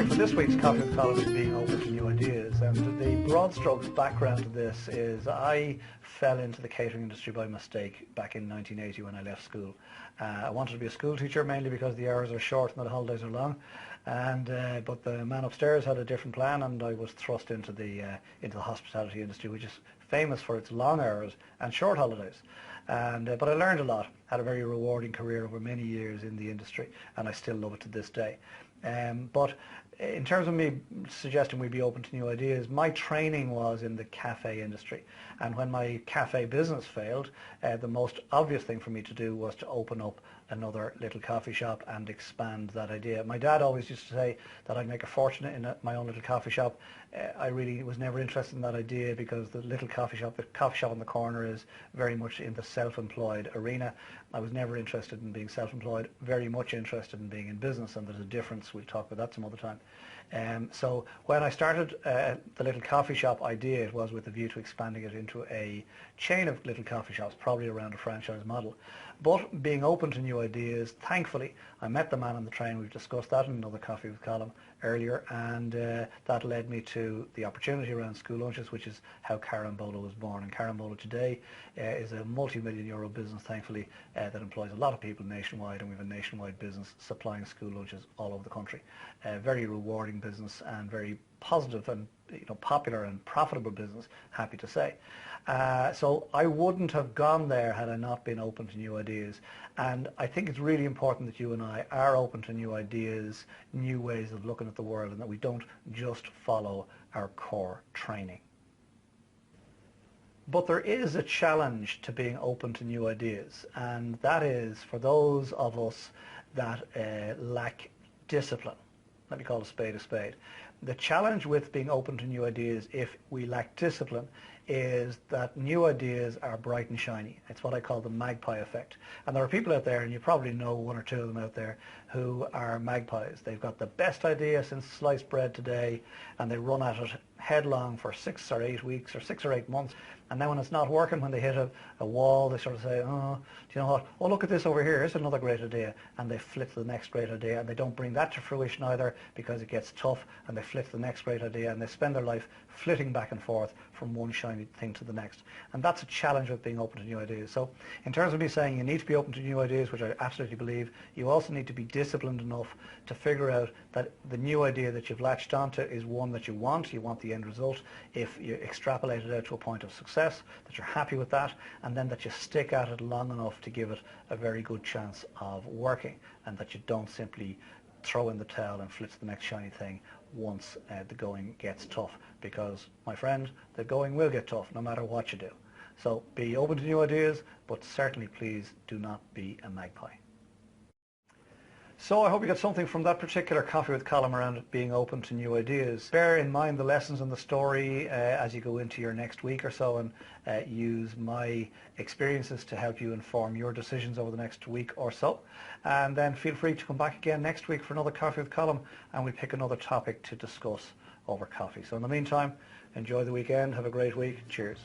topic for this week's Coffee with Colin is being open to new ideas, and the broad strokes background to this is I fell into the catering industry by mistake back in 1980 when I left school. I wanted to be a school teacher mainly because the hours are short and the holidays are long, but the man upstairs had a different plan, and I was thrust into the hospitality industry, which is famous for its long hours and short holidays. But I learned a lot, had a very rewarding career over many years in the industry, and I still love it to this day. But in terms of me suggesting we be open to new ideas, my training was in the cafe industry, and when my cafe business failed, the most obvious thing for me to do was to open up another little coffee shop and expand that idea. My dad always used to say that I'd make a fortune in my own little coffee shop. I really was never interested in that idea because the coffee shop on the corner is very much in the self-employed arena. I was never interested in being self-employed, very much interested in being in business, and there's a difference. We'll talk about that some other time. So when I started the little coffee shop idea, it was with a view to expanding it into a chain of little coffee shops, probably around a franchise model. But being open to new ideas, thankfully, I met the man on the train. We've discussed that in another Coffee with Colin earlier, and that led me to the opportunity around school lunches, which is how Carambola was born. And Carambola today is a multi-million euro business, thankfully, that employs a lot of people nationwide, and we have a nationwide business supplying school lunches all over the country. Very rewarding business and very positive and popular and profitable business, happy to say. So I wouldn't have gone there had I not been open to new ideas, and I think it's really important that you and I are open to new ideas, new ways of looking at the world, and that we don't just follow our core training. But there is a challenge to being open to new ideas, and that is for those of us that lack discipline. Let me call a spade a spade. The challenge with being open to new ideas, if we lack discipline, is that new ideas are bright and shiny. It's what I call the Magpie Effect. And there are people out there, and you probably know one or two of them out there, who are magpies. They've got the best idea since sliced bread today, and they run at it headlong for 6 or 8 weeks or 6 or 8 months. And then when it's not working, when they hit a wall, they sort of say, oh, do you know what? Oh, look at this over here. Here's another great idea. And they flit to the next great idea. And they don't bring that to fruition either because it gets tough. And they flit to the next great idea. And they spend their life flitting back and forth from one shiny thing to the next. And that's a challenge with being open to new ideas. So in terms of me saying you need to be open to new ideas, which I absolutely believe, you also need to be disciplined enough to figure out that the new idea that you've latched onto is one that you want the end result. If you extrapolate it out to a point of success, that you're happy with that, and then that you stick at it long enough to give it a very good chance of working, and that you don't simply throw in the towel and flit to the next shiny thing once the going gets tough, because, my friend, the going will get tough no matter what you do. So be open to new ideas, but certainly please do not be a magpie. So I hope you got something from that particular Coffee with Colin around being open to new ideas. Bear in mind the lessons in the story as you go into your next week or so, and use my experiences to help you inform your decisions over the next week or so. And then feel free to come back again next week for another Coffee with Colin, and we pick another topic to discuss over coffee. So in the meantime, enjoy the weekend, have a great week. Cheers.